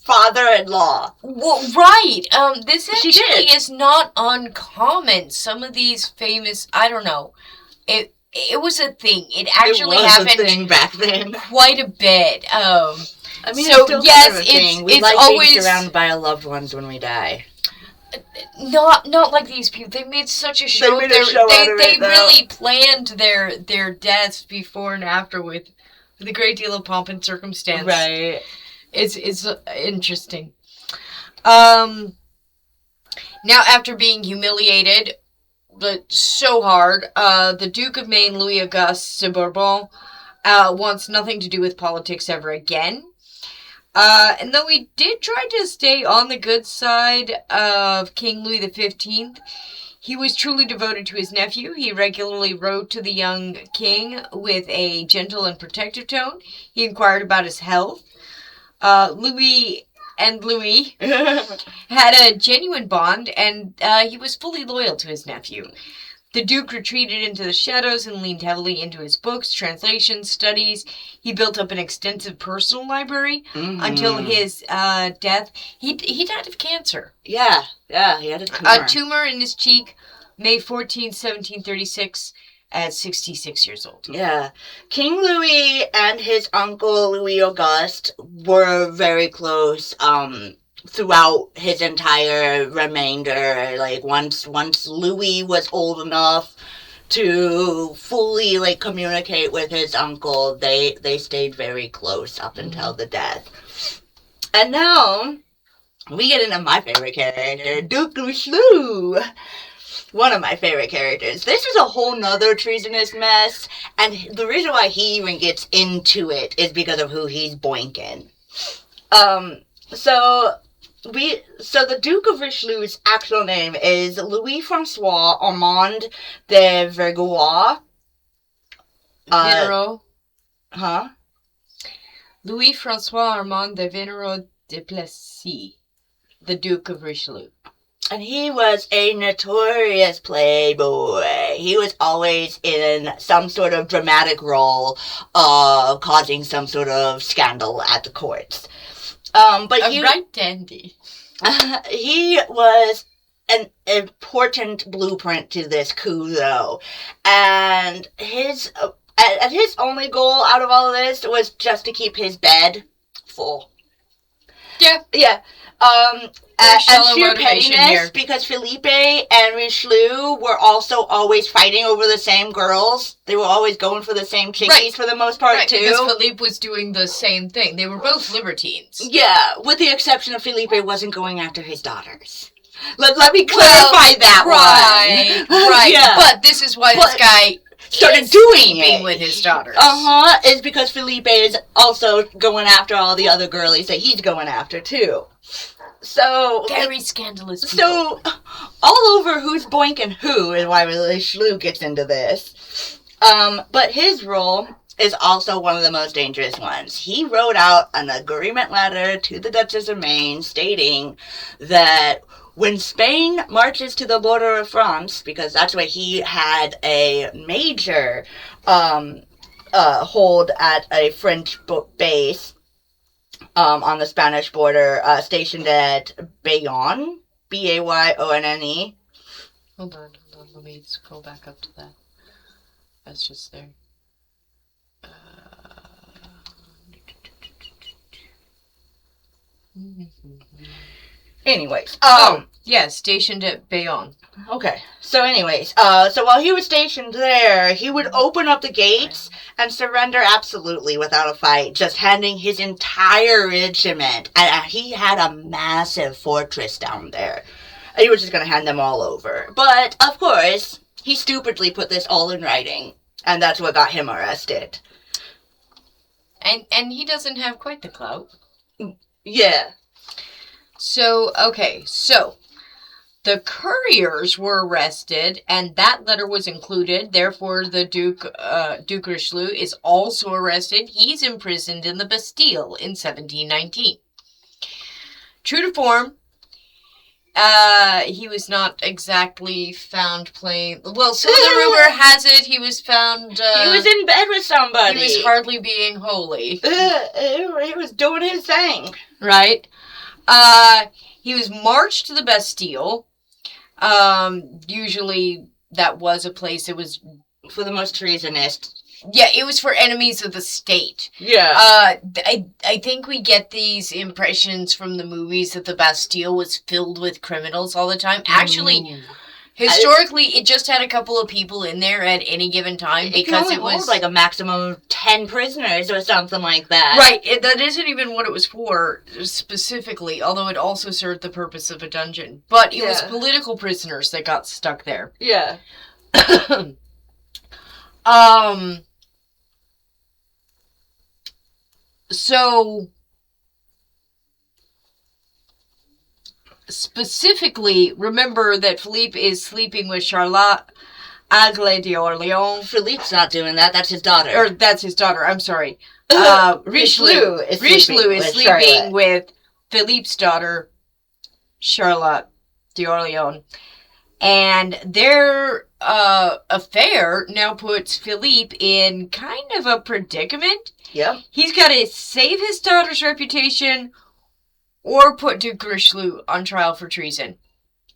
S1: father-in-law.
S2: Well, right. This actually is not uncommon. Some of these famous, I don't know, it was a thing. It actually happened
S1: a thing back then.
S2: Quite a bit.
S1: I mean,
S2: so
S1: it's still
S2: yes,
S1: kind of a thing. We
S2: it's
S1: like
S2: always
S1: being surrounded by our loved ones when we die.
S2: Not like these people. They made such a show. They really planned their deaths before and after with a great deal of pomp and circumstance.
S1: Right.
S2: It's interesting. Now, after being humiliated, but so hard, the Duke of Maine, Louis Auguste de Bourbon, wants nothing to do with politics ever again. And though he did try to stay on the good side of King Louis XV, he was truly devoted to his nephew. He regularly wrote to the young king with a gentle and protective tone. He inquired about his health. Louis had a genuine bond, and he was fully loyal to his nephew. The Duke retreated into the shadows and leaned heavily into his books, translations, studies. He built up an extensive personal library until his death. He died of cancer.
S1: Yeah, he had a tumor.
S2: A tumor in his cheek, May 14, 1736, at 66 years old.
S1: Yeah. King Louis and his uncle Louis Auguste were very close throughout his entire remainder. Like, once Louis was old enough to fully, like, communicate with his uncle, they stayed very close up until the death. And now, we get into my favorite character, Duke Richelieu. One of my favorite characters. This is a whole nother treasonous mess, and the reason why he even gets into it is because of who he's boinking. So the Duke of Richelieu's actual name is Louis-François Armand de Vergois.
S2: Louis-François Armand de Venero de Plessis, the Duke of Richelieu.
S1: And he was a notorious playboy. He was always in some sort of dramatic role of causing some sort of scandal at the courts.
S2: Right dandy.
S1: He was an important blueprint to this coup, though. And his only goal out of all of this was just to keep his bed full. Yeah. And sheer pettiness, because Felipe and Richelieu were also always fighting over the same girls. They were always going for the same chickies for the most part, too.
S2: Because Felipe was doing the same thing. They were both libertines.
S1: Yeah, with the exception of Felipe wasn't going after his daughters. Let me clarify that one.
S2: Right. Yeah. But this is why this guy
S1: started doing it
S2: with his daughters.
S1: Is because Felipe is also going after all the other girlies that he's going after, too. So
S2: very scandalous people.
S1: So all over who's boinking who is why Richelieu gets into this. But his role is also one of the most dangerous ones. He wrote out an agreement letter to the Duchess of Maine stating that when Spain marches to the border of France, because that's where he had a major hold at a French base, on the Spanish border, stationed at Bayonne, Bayonne.
S2: Hold on, let me scroll back up to that. That's just there.
S1: Anyways,
S2: stationed at Bayonne.
S1: Okay, so anyways, so while he was stationed there, he would open up the gates and surrender absolutely without a fight, just handing his entire regiment, and he had a massive fortress down there. He was just going to hand them all over. But, of course, he stupidly put this all in writing, and that's what got him arrested.
S2: And he doesn't have quite the clout.
S1: Yeah.
S2: So, The couriers were arrested, and that letter was included. Therefore, the Duke Richelieu is also arrested. He's imprisoned in the Bastille in 1719. True to form, he was not exactly found playing. Well, so the rumor has it he was found.
S1: He was in bed with somebody.
S2: He was hardly being holy.
S1: He was doing his thing.
S2: Right. He was marched to the Bastille. Usually that was a place that was
S1: for the most treasonous.
S2: Yeah, it was for enemies of the state.
S1: Yeah.
S2: I think we get these impressions from the movies that the Bastille was filled with criminals all the time. Actually, historically, it just had a couple of people in there at any given time because it was
S1: like a maximum of 10 prisoners or something like that.
S2: Right. That isn't even what it was for specifically, although it also served the purpose of a dungeon. But it was political prisoners that got stuck there.
S1: Yeah.
S2: So, specifically, remember that Philippe is sleeping with Charlotte Aglaé d'Orléans.
S1: Philippe's not doing that. That's his daughter.
S2: Or, that's his daughter. I'm sorry. Richelieu is sleeping with Philippe's daughter, Charlotte d'Orléans. And their affair now puts Philippe in kind of a predicament.
S1: Yep.
S2: He's got to save his daughter's reputation or put Duke Richelieu on trial for treason.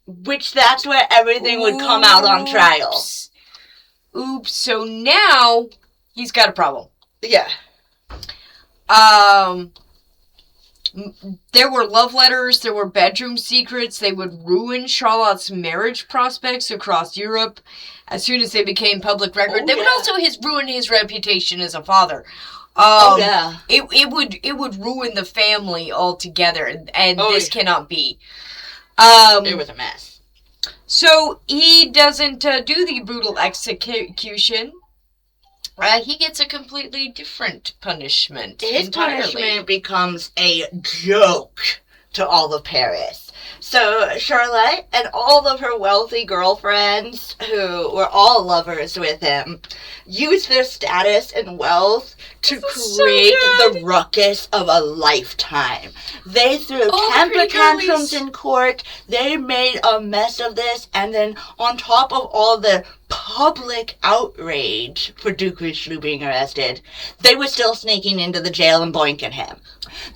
S1: Which that's where everything would come out on trial.
S2: Oops. So now he's got a problem.
S1: Yeah.
S2: There were love letters, there were bedroom secrets. They would ruin Charlotte's marriage prospects across Europe as soon as they became public record. They would also ruin his reputation as a father. It would ruin the family altogether, and this cannot be.
S1: It was a mess.
S2: So he doesn't do the brutal execution. He gets a completely different punishment.
S1: His punishment becomes a joke to all of Paris. So Charlotte and all of her wealthy girlfriends, who were all lovers with him, used their status and wealth to create the ruckus of a lifetime. They threw temper tantrums in court. They made a mess of this. And then on top of all the public outrage for Duke Richelieu being arrested, they were still sneaking into the jail and boinking him.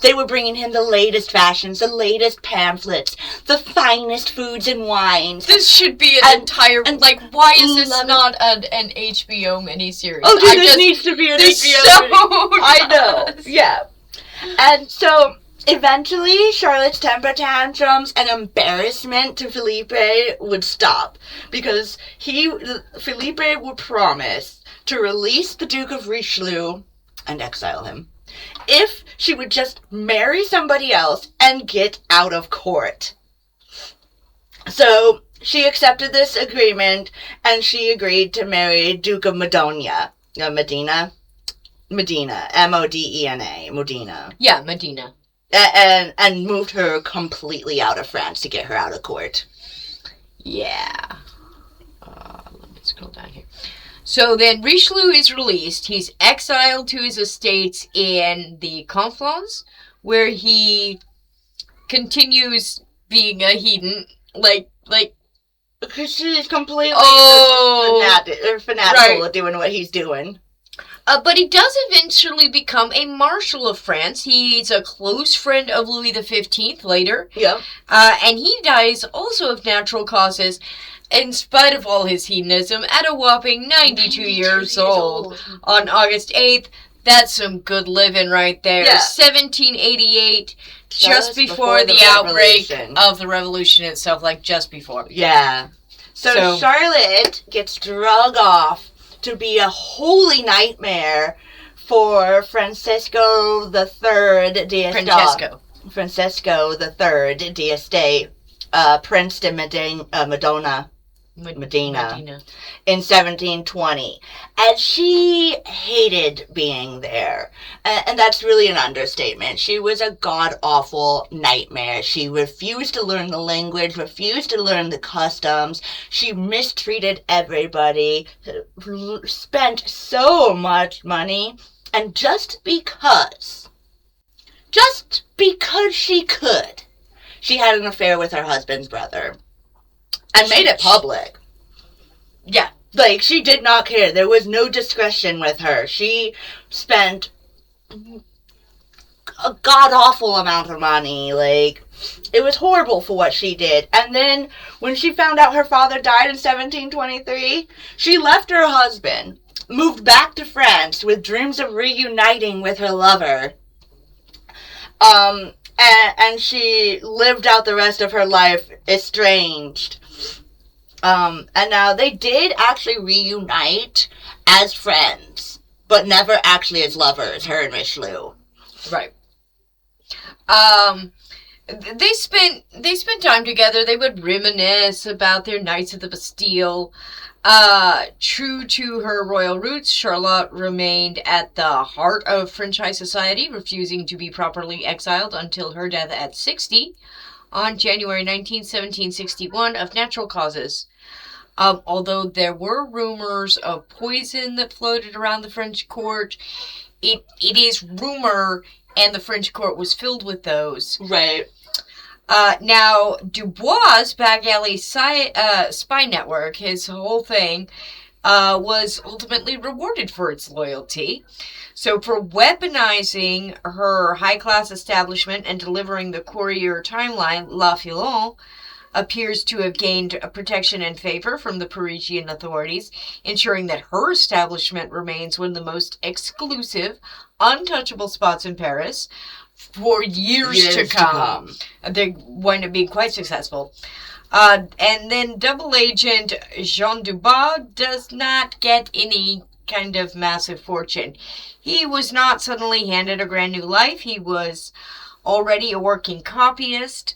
S1: They were bringing him the latest fashions, the latest pamphlets, the finest foods and wines.
S2: This should be an entire... why is this not an HBO miniseries?
S1: This needs to be an HBO I know. Yeah. And so, eventually, Charlotte's temper tantrums and embarrassment to Philippe would stop. Because Philippe would promise to release the Duke of Richelieu and exile him if she would just marry somebody else and get out of court. So she accepted this agreement, and she agreed to marry Duke of Modena. Modena, M-O-D-E-N-A, Modena.
S2: Yeah, Modena.
S1: And moved her completely out of France to get her out of court.
S2: Yeah. Let me scroll down here. So then Richelieu is released. He's exiled to his estates in the Conflans, where he continues being a heathen.
S1: Because she's completely fanatical at doing what he's doing.
S2: But he does eventually become a Marshal of France. He's a close friend of Louis XV later.
S1: Yeah.
S2: And he dies also of natural causes, in spite of all his hedonism, at a whopping 92 years old. On August 8th. That's some good living right there. Yeah. 1788, just before the outbreak of the revolution itself, just before.
S1: Yeah. So Charlotte gets drug off to be a holy nightmare for Francesco III d'Este. Francesco III d'Este, Prince de Modena. Medina in 1720. And she hated being there. And that's really an understatement. She was a god-awful nightmare. She refused to learn the language, refused to learn the customs. She mistreated everybody, spent so much money. And just because she could, she had an affair with her husband's brother. And made it public.
S2: Yeah.
S1: Like, she did not care. There was no discretion with her. She spent a god-awful amount of money. Like, it was horrible for what she did. And then, when she found out her father died in 1723, she left her husband, moved back to France with dreams of reuniting with her lover. And she lived out the rest of her life estranged. And now they did actually reunite as friends, but never actually as lovers, her and Richelieu.
S2: Right. They spent time together. They would reminisce about their nights at the Bastille. True to her royal roots, Charlotte remained at the heart of French high society, refusing to be properly exiled until her death at 60 on January 19, 1761, of natural causes. Although there were rumors of poison that floated around the French court, it is rumor, and the French court was filled with those.
S1: Right.
S2: Now, Dubois' back alley spy network, his whole thing, was ultimately rewarded for its loyalty. So for weaponizing her high-class establishment and delivering the courier timeline, La Filon appears to have gained protection and favor from the Parisian authorities, ensuring that her establishment remains one of the most exclusive, untouchable spots in Paris for years to come. They wind up being quite successful. And then double agent Jean Dubois does not get any kind of massive fortune. He was not suddenly handed a brand new life. He was already a working copyist,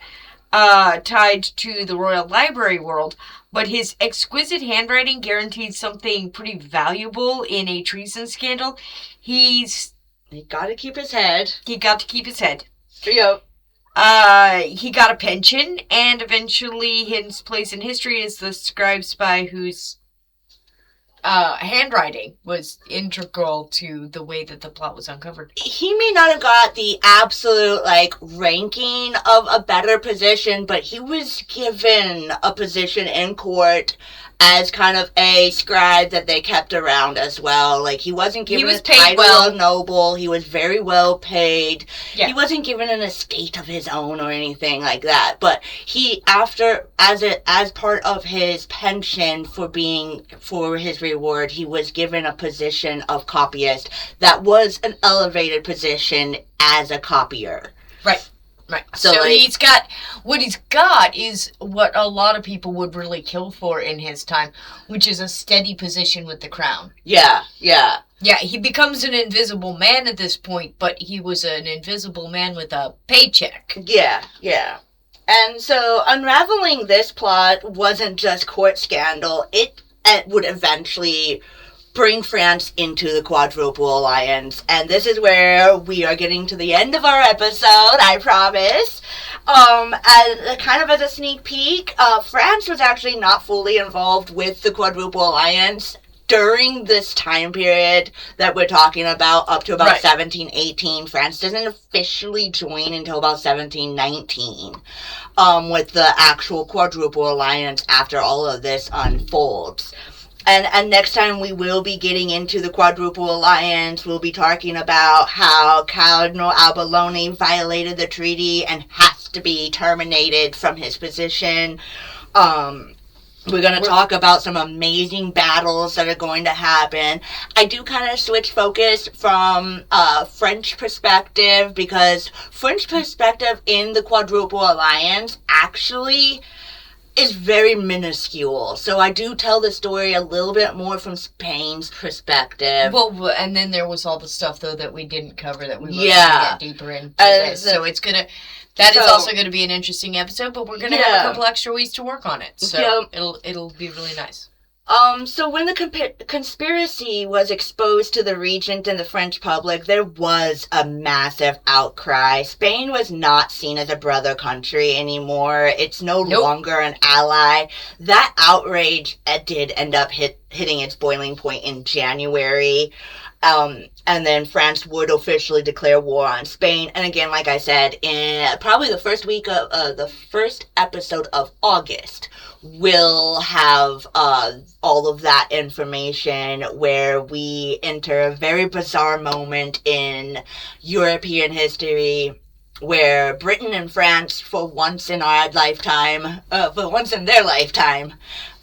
S2: tied to the Royal Library world, but his exquisite handwriting guaranteed something pretty valuable in a treason scandal. He
S1: got to keep his head.
S2: He got to keep his head.
S1: Yep.
S2: He got a pension, and eventually his place in history is the scribe spy whose handwriting was integral to the way that the plot was uncovered.
S1: He may not have got the absolute, ranking of a better position, but he was given a position in court as kind of a scribe that they kept around as well. He wasn't given a title of noble. He was very well paid. Yeah. He wasn't given an estate of his own or anything like that. But he, as part of his pension for his reward, he was given a position of copyist that was an elevated position as a copier.
S2: Right. Right. So what he's got is what a lot of people would really kill for in his time, which is a steady position with the crown.
S1: Yeah, yeah.
S2: Yeah, he becomes an invisible man at this point, but he was an invisible man with a paycheck.
S1: Yeah, yeah. And so unraveling this plot wasn't just court scandal. It would eventually bring France into the Quadruple Alliance. And this is where we are getting to the end of our episode, I promise. As kind of as a sneak peek, France was actually not fully involved with the Quadruple Alliance during this time period that we're talking about, up to about 1718. France doesn't officially join until about 1719 with the actual Quadruple Alliance after all of this unfolds. And next time we will be getting into the Quadruple Alliance. We'll be talking about how Cardinal Albolone violated the treaty and has to be terminated from his position. We're going to talk about some amazing battles that are going to happen. I do kind of switch focus from French perspective, because French perspective in the Quadruple Alliance actually is very minuscule. So I do tell the story a little bit more from Spain's perspective.
S2: Well, and then there was all the stuff, though, that we didn't cover that we were going to get deeper into this. So it's going to... That is also going to be an interesting episode, but we're going to have a couple extra weeks to work on it. So it'll be really nice.
S1: So when the conspiracy was exposed to the regent and the French public, there was a massive outcry. Spain was not seen as a brother country anymore. It's no longer an ally. That outrage did end up hitting its boiling point in January. And then France would officially declare war on Spain. And again, like I said, in probably the first week of the first episode of August, we'll have all of that information where we enter a very bizarre moment in European history where Britain and France, for once in their lifetime,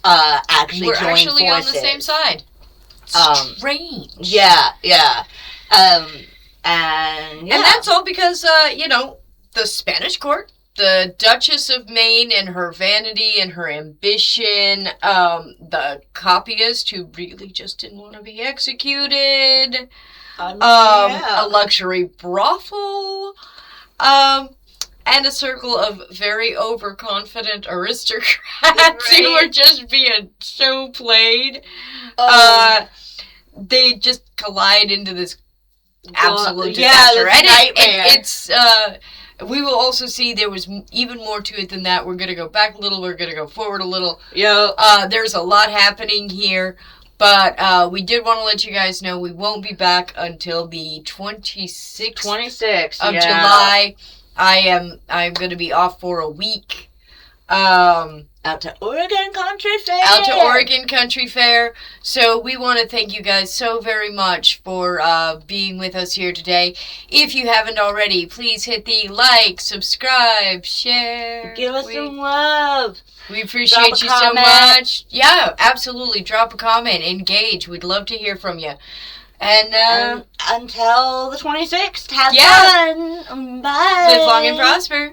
S1: actually
S2: We're
S1: join
S2: actually
S1: forces.
S2: on the same side. Strange.
S1: Yeah. And
S2: that's all because, the Spanish court, the Duchess of Maine and her vanity and her ambition, the copyist who really just didn't want to be executed, a luxury brothel, and a circle of very overconfident aristocrats who are just being so played. They just collide into this absolute disaster.
S1: This nightmare.
S2: We will also see there was even more to it than that. We're going to go back a little. We're going to go forward a little.
S1: Yeah.
S2: There's a lot happening here. But we did want to let you guys know we won't be back until the 26th of July. I'm going to be off for a week.
S1: Out to Oregon Country Fair.
S2: So we want to thank you guys so very much for being with us here today. If you haven't already, please hit the like, subscribe, share.
S1: Give us some love.
S2: We appreciate you so much. Yeah, absolutely. Drop a comment. Engage. We'd love to hear from you. And
S1: until the 26th, have fun. Bye.
S2: Live long and prosper.